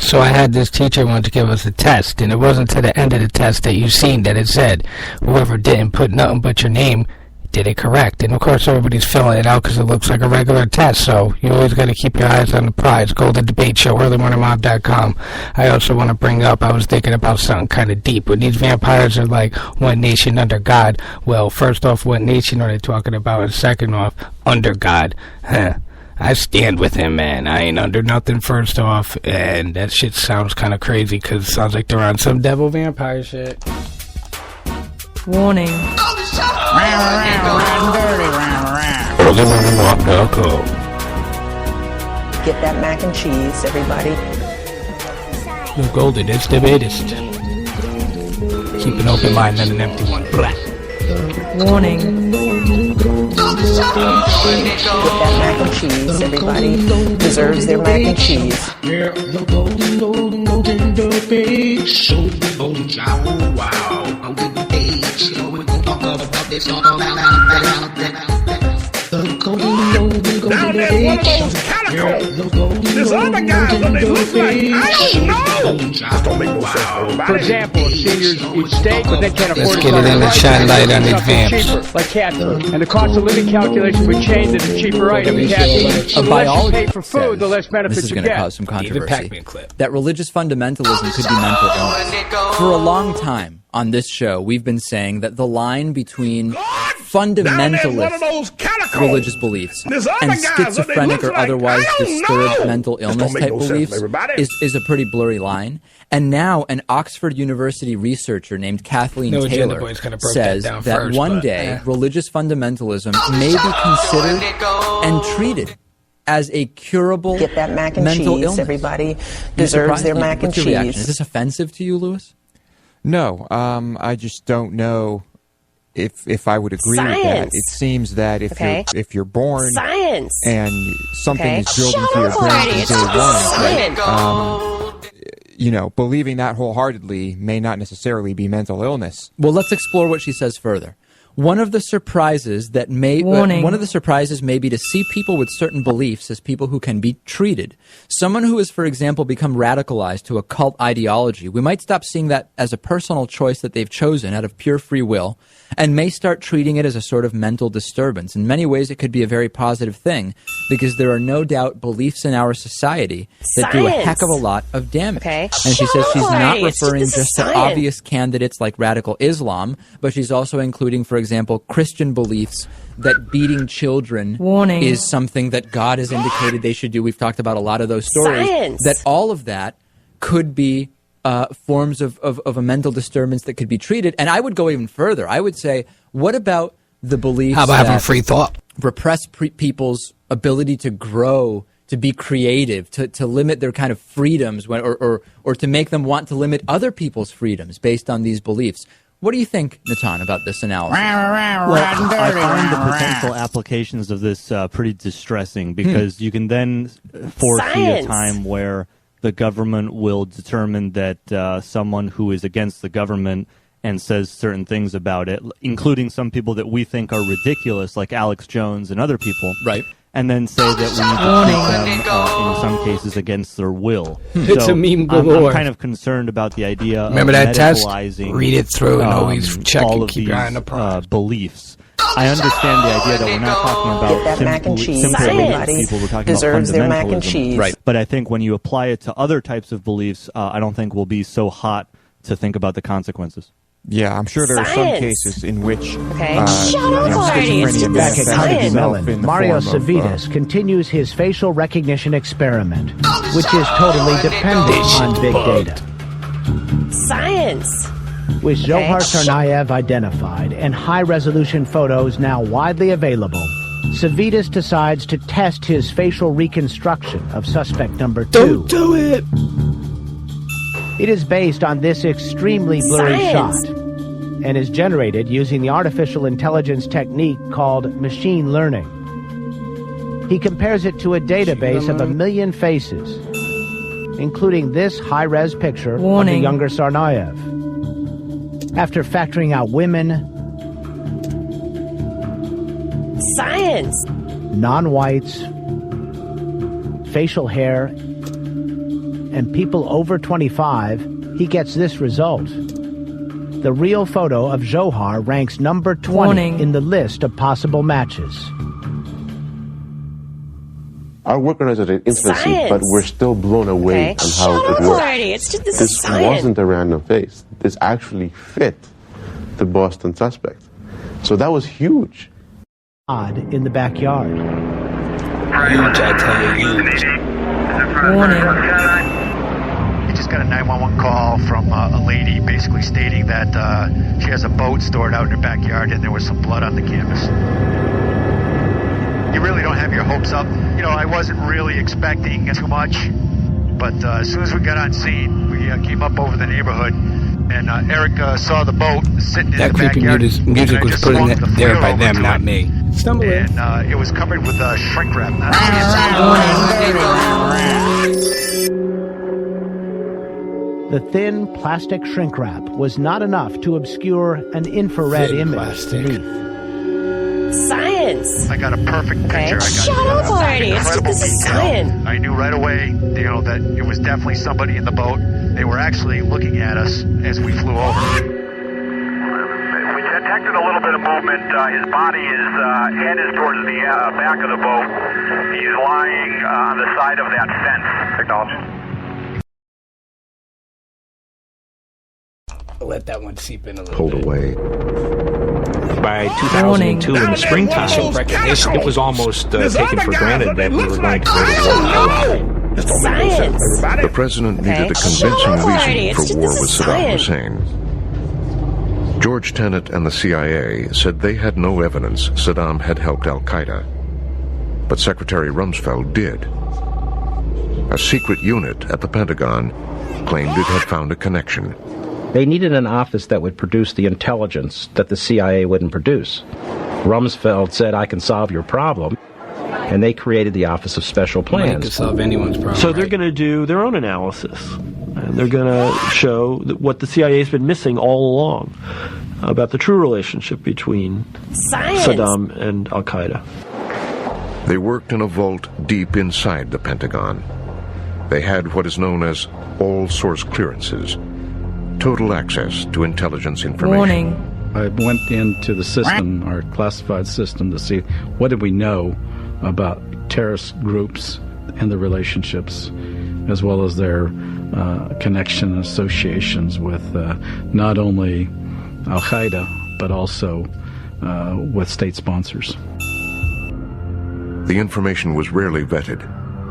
So I had this teacher want to give us a test, and it wasn't to the end of the test that you seen that it said whoever didn't put nothing but your name did it correct. And of course everybody's filling it out because it looks like a regular test, so you always got to keep your eyes on the prize. GoldenDebateShow, earlymorningmob.com. I also want to bring up, I was thinking about something kind of deep. When these vampires are like one nation under God, well, first off, what nation are they talking about? And second off, under God. I stand with him, man. I ain't under nothing, first off, and that shit sounds kind of crazy because it sounds like they're on some devil vampire shit. Warning. Get that mac and cheese, everybody. The Golden is the latest. Keep an open mind and an empty one. Blah. Warning. Get that mac and cheese, everybody. Deserves their mac and cheese. Yeah, the golden debate show. Wow. Golden debate show. We gon' talk about this, talk about that. The golden debate show. Yeah, the golden this other guy, what they look like, I don't know. That don't make no sense. For example, seniors eat steak, but they can't afford Let's get it in and shine light on these vamps. Cheaper, like cat food. And the cost of living calculation would change to the cheaper item. Cat food. A The less you biologist pay for food, the less this benefits is you going to get. cause some controversy. clip. That religious fundamentalism could be mental illness. For a long time on this show, we've been saying that the line between fundamentalist religious beliefs and schizophrenic or otherwise disturbed mental illness type beliefs is a pretty blurry line. And now an Oxford University researcher named Kathleen Taylor says that one day religious fundamentalism may be considered and treated as a curable Get that mac and mental cheese, illness. everybody. Deserves their mac and What's your reaction? cheese. Is this offensive to you, Lewis? No, I just don't know if I would agree with that. It seems that if you're born and something is drilled into your brain from day one, believing that wholeheartedly may not necessarily be mental illness. Well, let's explore what she says further. One of the surprises may be to see people with certain beliefs as people who can be treated. Someone who has, for example, become radicalized to a cult ideology, we might stop seeing that as a personal choice that they've chosen out of pure free will and may start treating it as a sort of mental disturbance. In many ways, it could be a very positive thing because there are no doubt beliefs in our society that do a heck of a lot of damage. And she says she's not referring just to obvious candidates like radical Islam, but she's also including, for example, Christian beliefs that beating children is something that God has indicated they should do. We've talked about a lot of those stories. That all of that could be forms of a mental disturbance that could be treated. And I would go even further. I would say, what about the beliefs How about having free thought? Repress people's ability to grow, to be creative, to limit their kind of freedoms, or to make them want to limit other people's freedoms based on these beliefs? What do you think, Natan, about this analysis? Well, I find the potential applications of this pretty distressing because you can then foresee a time where the government will determine that someone who is against the government and says certain things about it, including some people that we think are ridiculous, like Alex Jones and other people, right? And then say that we need to treat them, in some cases, against their will. It's so a meme galore. I'm kind of concerned about the idea of that test? medicalizing Read it through and always check all and of keep these your eye on the prize. beliefs. I understand the idea that we're not talking about simple religious people. We're talking Deserves about their mac and fundamentalism. cheese. Right. But I think when you apply it to other types of beliefs, I don't think we'll be so hot to think about the consequences. Yeah, I'm sure there are some cases in which schizophrenia back at Carnegie Mellon, in the Mario form of, Savitas continues his facial recognition experiment, which is totally dependent on big data. With Zohar Tsarnaev identified and high-resolution photos now widely available, Savitas decides to test his facial reconstruction of suspect number 2. Don't do it! It is based on this extremely blurry shot and is generated using the artificial intelligence technique called machine learning. He compares it to a database of 1 million faces, including this high-res picture of the younger Tsarnaev. After factoring out women, non-whites, facial hair, and people over 25, he gets this result. The real photo of Zohar ranks number 20 in the list of possible matches. Our work is at an infancy, but we're still blown away on how it works. This wasn't a random face. This actually fit the Boston suspect. So that was huge. Odd in the backyard. Huge, I tell you, huge. Warning. We just got a 911 call from a lady basically stating that she has a boat stored out in her backyard and there was some blood on the canvas. You really don't have your hopes up. You know, I wasn't really expecting too much, but as soon as we got on scene, we came up over the neighborhood, and Eric saw the boat sitting in the backyard. That creepy music was put in there by them, not me. And it was covered with shrink wrap. The thin plastic shrink wrap was not enough to obscure an infrared image beneath. Science. I got a perfect picture. Shut up already. This is science. I knew right away, that it was definitely somebody in the boat. They were actually looking at us as we flew over. We detected a little bit of movement. His body is head is towards the back of the boat. He's lying on the side of that fence. Acknowledge. Let that one seep in a little pulled bit. away. By 2002, in the springtime, it was almost taken for granted that we were going to go to war. Science. The president needed a convincing reason for war with Saddam Hussein. George Tenet and the CIA said they had no evidence Saddam had helped al-Qaeda. But Secretary Rumsfeld did. A secret unit at the Pentagon claimed it had found a connection. They needed an office that would produce the intelligence that the CIA wouldn't produce. Rumsfeld said, I can solve your problem, and they created the Office of Special Plans. Money could solve anyone's problem. So they're going to do their own analysis, and they're going to show that what the CIA has been missing all along about the true relationship between Saddam and al-Qaeda. They worked in a vault deep inside the Pentagon. They had what is known as all-source clearances. Total access to intelligence information. Warning. I went into the system, our classified system, to see what did we know about terrorist groups and the relationships, as well as their connection and associations with not only al-Qaeda, but also with state sponsors. The information was rarely vetted.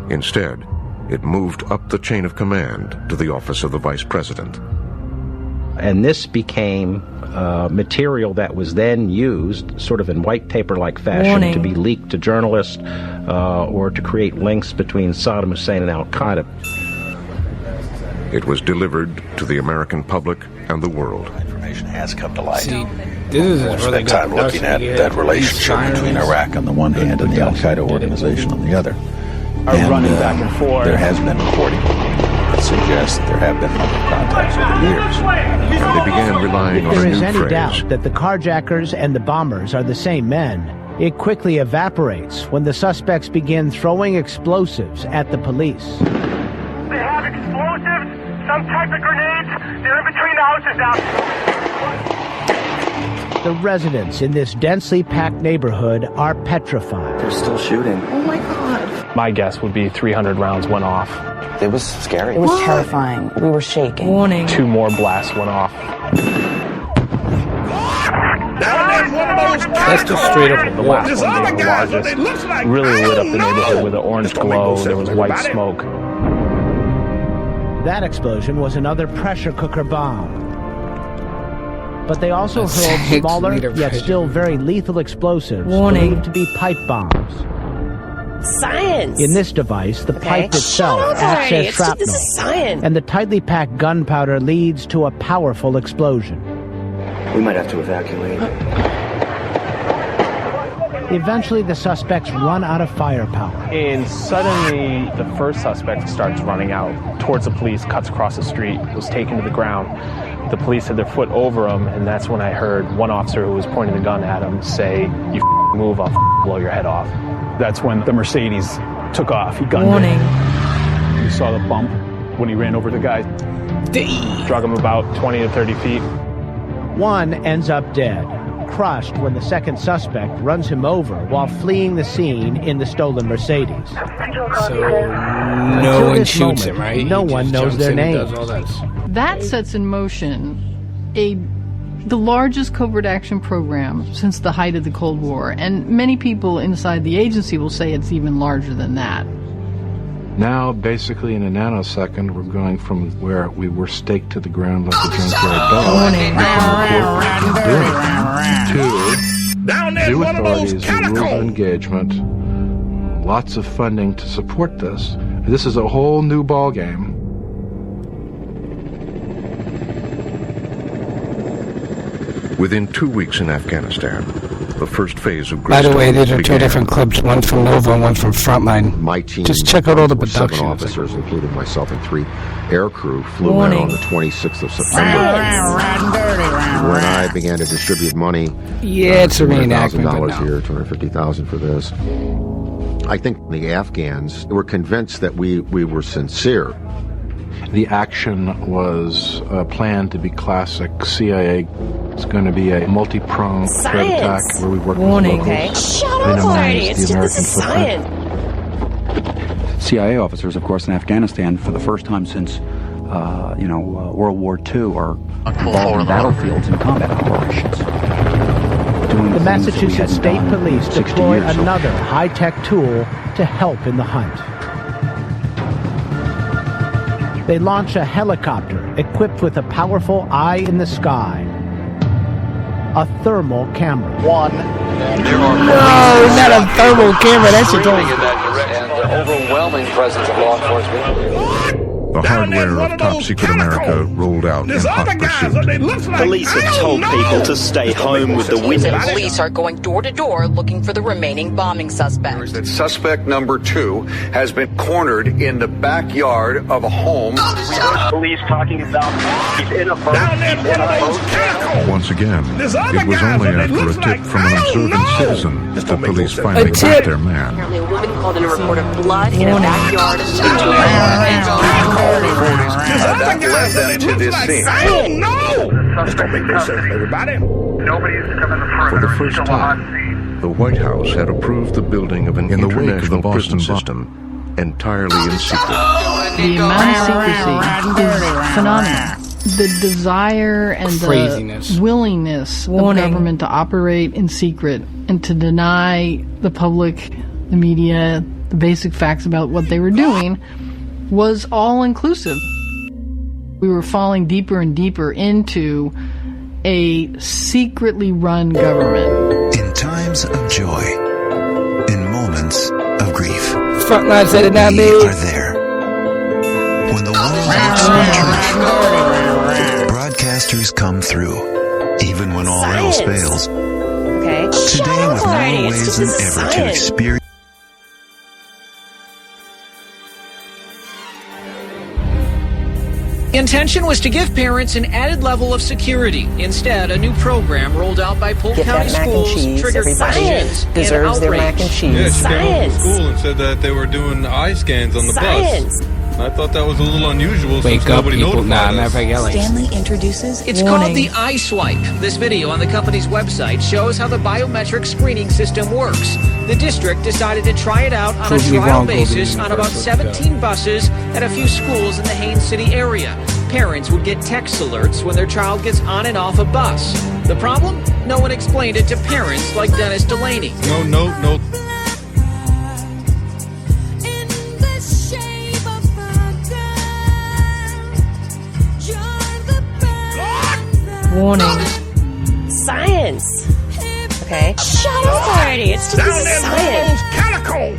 Instead, it moved up the chain of command to the office of the vice president. And this became material that was then used sort of in white paper-like fashion to be leaked to journalists or to create links between Saddam Hussein and al-Qaeda. It was delivered to the American public and the world. Information has come to light. See, this is we spent time looking at that relationship between Iraq on the one hand and the al-Qaeda organization on the other. Running back and forth. There has been reporting that suggests there have been other contacts over the years. And they began relying on a If there new is any phrase. doubt that the carjackers and the bombers are the same men, it quickly evaporates when the suspects begin throwing explosives at the police. They have explosives, some type of grenades. They're in between the houses now. The residents in this densely packed neighborhood are petrified. They're still shooting. Oh my God. My guess would be 300 rounds went off. It was scary. It was terrifying. We were shaking. Warning. 2 more blasts went off. That's just straight up The last one being the largest. Really lit up the neighborhood with an orange glow. There was white smoke. That explosion was another pressure cooker bomb. But they also hurled smaller, yet still very lethal explosives believed to be pipe bombs. Science. In this device, the pipe itself acts as shrapnel, This is science. and the tightly packed gunpowder leads to a powerful explosion. We might have to evacuate. Eventually, the suspects run out of firepower. And suddenly, the first suspect starts running out towards the police, cuts across the street, was taken to the ground. The police had their foot over him, and that's when I heard one officer who was pointing the gun at him say, "You move, I'll blow your head off." That's when the Mercedes took off. He gunned Warning. it. We saw the bump, when he ran over the guy. Drug him about 20 to 30 feet. One ends up dead, crushed when the second suspect runs him over while fleeing the scene in the stolen Mercedes. So no one shoots him, right? No one knows their names. That sets in motion the largest covert action program since the height of the Cold War, and many people inside the agency will say it's even larger than that. Now, basically in a nanosecond, we're going from where we were staked to the ground like a junkyard dog to new authorities and rules of engagement, lots of funding to support this. This is a whole new ball game. Within 2 weeks in Afghanistan, the first phase of By the way, these are two different clips, one from Nova and one from Frontline. My team, just check out all the production. 7 officers, including myself and 3 air crew, flew in on the 26th of September. When I began to distribute money, it's a reenactment. $200,000 here, $250,000 for this. I think the Afghans were convinced that we were sincere. The action was planned to be classic CIA. It's going to be a multi-pronged threat attack where we work with locals, minimize the American footprint. CIA officers, of course, in Afghanistan, for the first time since, World War II, are involved in battlefields and combat operations. The Massachusetts State Police deploy another high-tech tool to help in the hunt. They launch a helicopter equipped with a powerful eye in the sky, a thermal camera. No, not a thermal camera. That's a total. And the overwhelming presence of law enforcement. The hardware of Top Secret America rolled out in hot pursuit. Police have told people to stay home with the windows. Police are going door to door looking for the remaining bombing suspect. That suspect number 2 has been cornered in the backyard of a home. Police talking about he's in a boat. Once again, it was only after a tip from an observant citizen that the police finally got their man. Apparently, a woman called in a report of blood in a backyard. That led them to this scene. I don't know! This don't make no sense, everybody. Nobody's coming For the first time, the White House had approved the building of an international prison system entirely in secret. The amount of secrecy is phenomenal. The desire and the willingness of government to operate in secret and to deny the public, the media, the basic facts about what they were doing was all-inclusive. We were falling deeper and deeper into a secretly run government. In times of joy, in moments of grief, Frontline said it now, we are there. When the world looks for truth, broadcasters come through, even when all else fails. Today, with more ways than ever to experience. The intention was to give parents an added level of security. Instead, a new program rolled out by Polk County Schools triggered questions deserves and their mac and cheese. Yeah, she came up to school and said that they were doing eye scans on the bus. I thought that was a little unusual. Wake up, people. Nah, I'm never yelling. Stanley introduces... It's called the Eye Swipe. This video on the company's website shows how the biometric screening system works. The district decided to try it out on a trial basis on about 17 buses at a few schools in the Haines City area. Parents would get text alerts when their child gets on and off a bus. The problem? No one explained it to parents like Dennis Delaney. No. Warning. Science. Okay. Shut up already. It's just Down there science. Calico.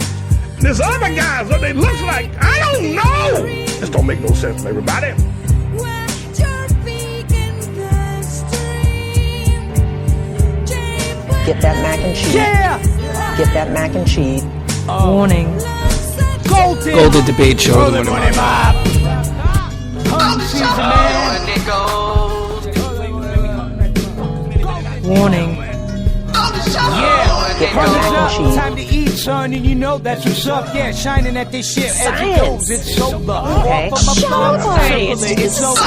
There's other guys, what they look like. I don't know. This don't make no sense, everybody. Get that mac and cheese. Yeah. Get that mac and cheese. Warning. Golden Debate Show. Warning. Get that mac and cheese. Time to eat, sun, and you know that's what's up. Yeah, shining at this shit as it goes. It's solar. Okay. It's over.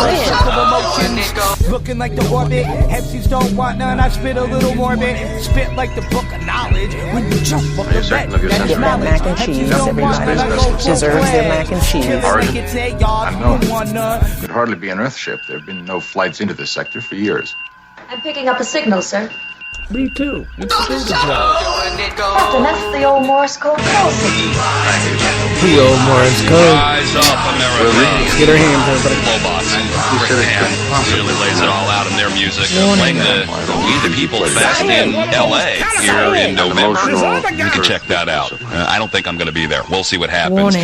Emotions. Looking like the orbit. Hepsies don't want none. I spit a little morbid. Spit like the book of knowledge. When you jump off the bed, Get that mac and cheese. Everybody deserves their mac and cheese. I know. It could hardly be an Earthship. There have been no flights into this sector for years. I'm picking up a signal, sir. Me too. It's a good job. Captain, that's the old Morse code call signal. The old Morse code. Rise up, America. Get her hands over the Lobos. Really lays it all out in their music. Playing We the People Fest in L.A. here in November. You can check that out. I don't think I'm going to be there. We'll see what happens.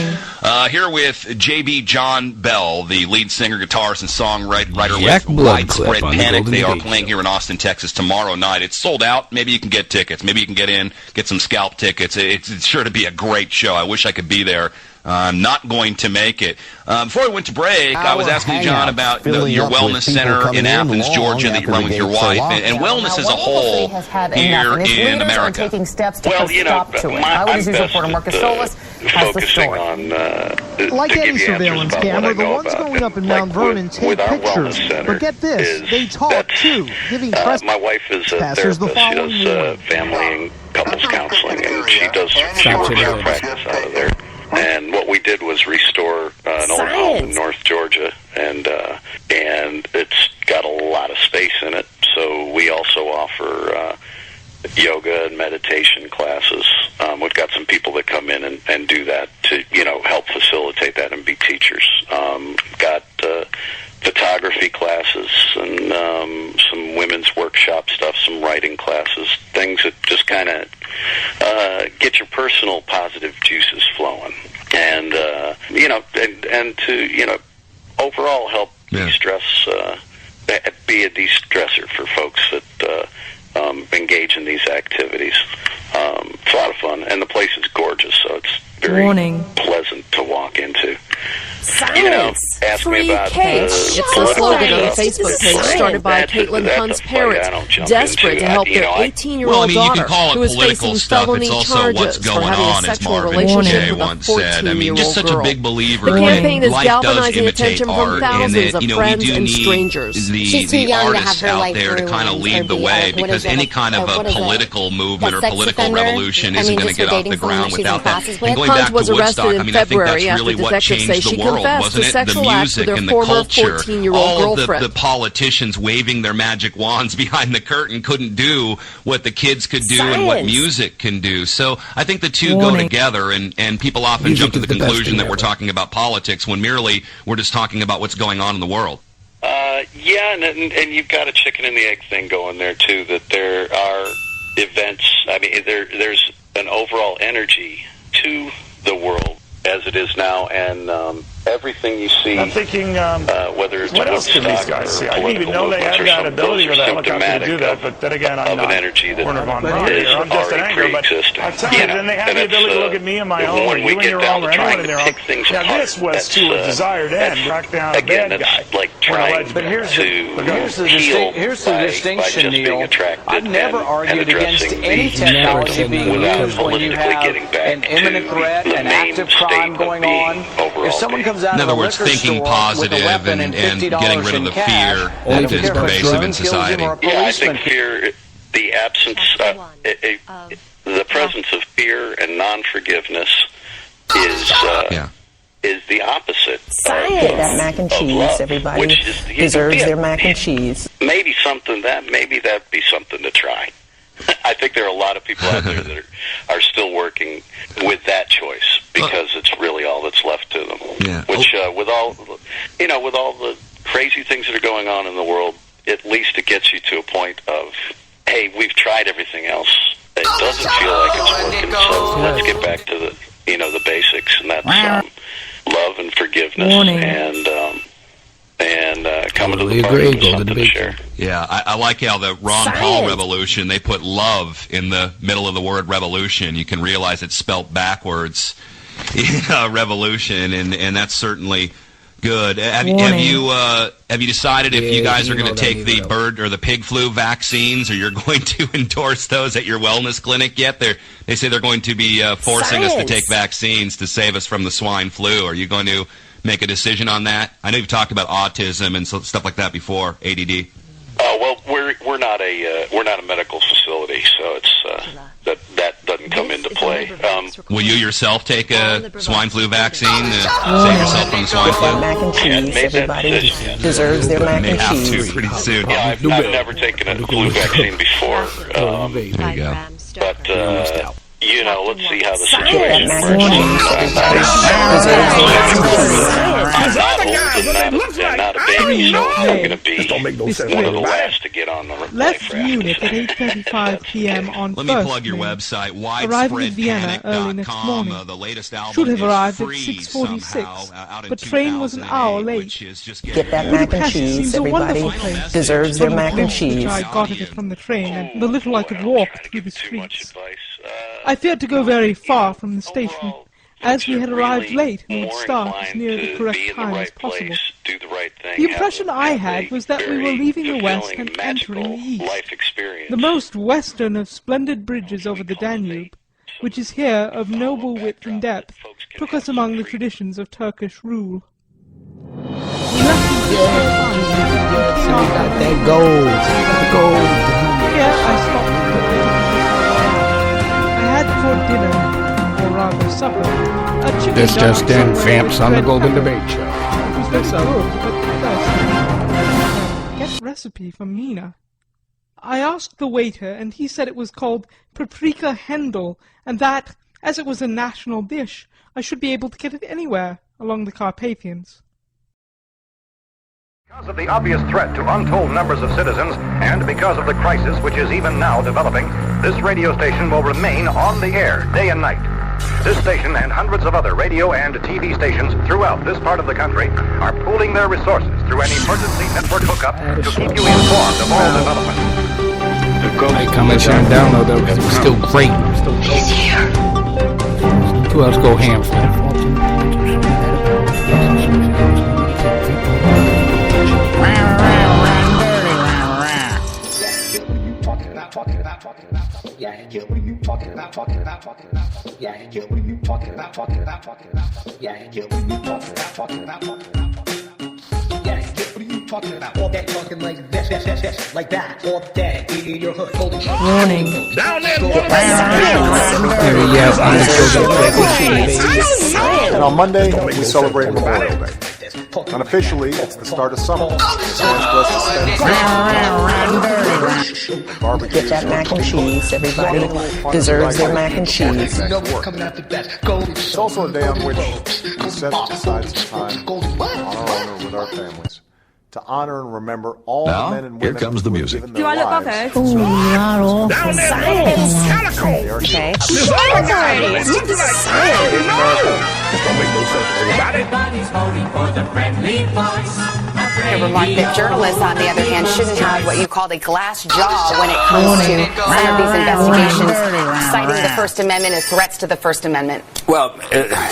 Here with J.B. John Bell, the lead singer, guitarist, and songwriter with Widespread Panic. They are playing here in Austin, Texas tomorrow night. It's sold out. Maybe you can get tickets. Maybe you can get in, get some scalp tickets. It's sure to be a great show. I wish I could be there. I'm not going to make it. Before we went to break, I was asking you, John, about your wellness center in Athens, Georgia, that you run with your wife, and wellness as a whole here in America. Taking steps to put stop to it. Eyewitness News reporter Marcus Solis has the story. Like any surveillance camera, the ones going up in Mount Vernon take pictures. But get this, they talk too, giving my wife is a therapist. She does family and couples counseling, and she works her practice out of there. And what we did was restore an old home in North Georgia, and it's got a lot of space in it. So we also offer yoga and meditation classes. We've got some people that come in and do that to help facilitate that and be teachers. Got photography classes and some women's workshop stuff, some writing classes, things that just kind of get your personal positive juices flowing, and and to overall help de-stress, be a de-stressor for folks that engage in these activities. It's a lot of fun, and the place is gorgeous, so it's very pleasant to walk into. Ask me about it's the slogan on the Facebook page started by Caitlin Hunt's parents, desperate to help their 18-year-old daughter, who is facing felony charges for having a sexual relationship with a 14-year-old just such a big believer. The campaign is galvanizing imitate attention from thousands of friends and strangers. The artists out there to kind of lead the way, because any kind of a political movement or political revolution isn't going to get off the ground without that. And going back to Woodstock, I mean, I think that's really what changed the world, wasn't it? The music and the culture. All of the politicians waving their magic wands behind the curtain couldn't do what the kids could do and what music can do. So I think the two go together, and people often jump to the conclusion that we're talking about politics when merely we're just talking about what's going on in the world. And you've got a chicken and the egg thing going there too, that there are events. I mean, there's an overall energy to the world as it is now, and everything you see, I'm thinking, whether it's what else can these guys see? I didn't even know they had that ability with a helicopter to do that, but then again, I'm not an energy that I'm just an angler, but I tell you, then they have the ability to look at me and my own, or you and your own, or anyone in their own. Now, this was to a desired end, track down a bad guy. But here's the distinction, Neil. I've never argued against any technology being used when you have an imminent threat, an active crime going on. If someone comes out in other words, thinking positive and getting rid of the fear that is pervasive in society. Yeah, I think fear, the absence, the presence of fear and non-forgiveness is the opposite. That mac and cheese, everybody deserves their mac and cheese. Maybe that'd be something to try. I think there are a lot of people out there that are still working with that choice, because it's really all that's left to them. Yeah. Which, with all the crazy things that are going on in the world, at least it gets you to a point of, hey, we've tried everything else. It doesn't feel like it's working, so let's get back to the basics, and that's love and forgiveness and coming to the party with something to share. Yeah, I like how the Ron Paul revolution, they put love in the middle of the word revolution. You can realize it's spelt backwards, revolution, and that's certainly Good. Have you decided if you guys are going to take the bird or the pig flu vaccines, or you're going to endorse those at your wellness clinic yet? They say they're going to be forcing us to take vaccines to save us from the swine flu. Are you going to make a decision on that? I know you've talked about autism and stuff like that before. ADD. Well, we're not a medical facility, so it's that doesn't come into play. Will you yourself take a swine flu vaccine to save yourself from the swine flu? Mac and cheese. Everybody deserves their mac and cheese. Have to pretty soon. Yeah, I've never taken a flu vaccine before. There you go. But let's see how the situation works. I'm not a baby, so I'm going to be one of the last to get on the left unit at 8:35 p.m. on Let me plug your website, arriving in Vienna early next morning. Should have arrived at 6:46, but train was an hour late. Get that mac and cheese. Everybody deserves their mac and cheese. I got it from the train, and the little I could walk through the streets. I feared to go very far from the station, as we had arrived late and would start as near the correct time as possible. The impression I had was that we were leaving the west and entering the east. The most western of splendid bridges over the Danube, which is here of noble width and depth, took us among the traditions of Turkish rule. We left that gold. Here I stopped. For dinner, or rather supper, a chicken. This just in, Vamps on the Golden Debate Show. It was very good, but first, get recipe from Mina. I asked the waiter, and he said it was called paprika hendel, and that, as it was a national dish, I should be able to get it anywhere along the Carpathians. Because of the obvious threat to untold numbers of citizens, and because of the crisis which is even now developing, this radio station will remain on the air day and night. This station and hundreds of other radio and TV stations throughout this part of the country are pooling their resources through an emergency network hookup to keep you informed of all developments. Hey, comment, share, and download though, because it's still great. He's here. Who else go ham for that? All that talking like this, like that, all that in your hood, holding warning. Down there, and on Monday, we celebrate Memorial Day. Unofficially, it's the start of summer. Get that mac and cheese. Everybody deserves their mac and cheese. It's also a day on which we set aside some time on our own or with our families to honor and remember all the men and women. Here comes the music. Do I look okay? Oh, not awful. Science. Okay. Everybody's voting for the friendly voice. I remarked that journalists, on the other hand, shouldn't have what you called a glass jaw when it comes to some of these investigations, citing the First Amendment as threats to the First Amendment. Well,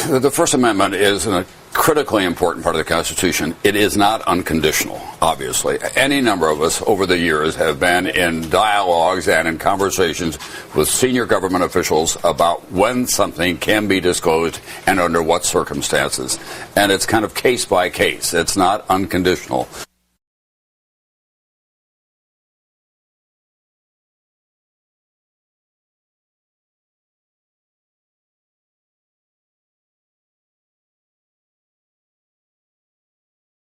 the First Amendment is a critically important part of the Constitution. It is not unconditional, obviously. Any number of us over the years have been in dialogues and in conversations with senior government officials about when something can be disclosed and under what circumstances. And it's kind of case by case. It's not unconditional.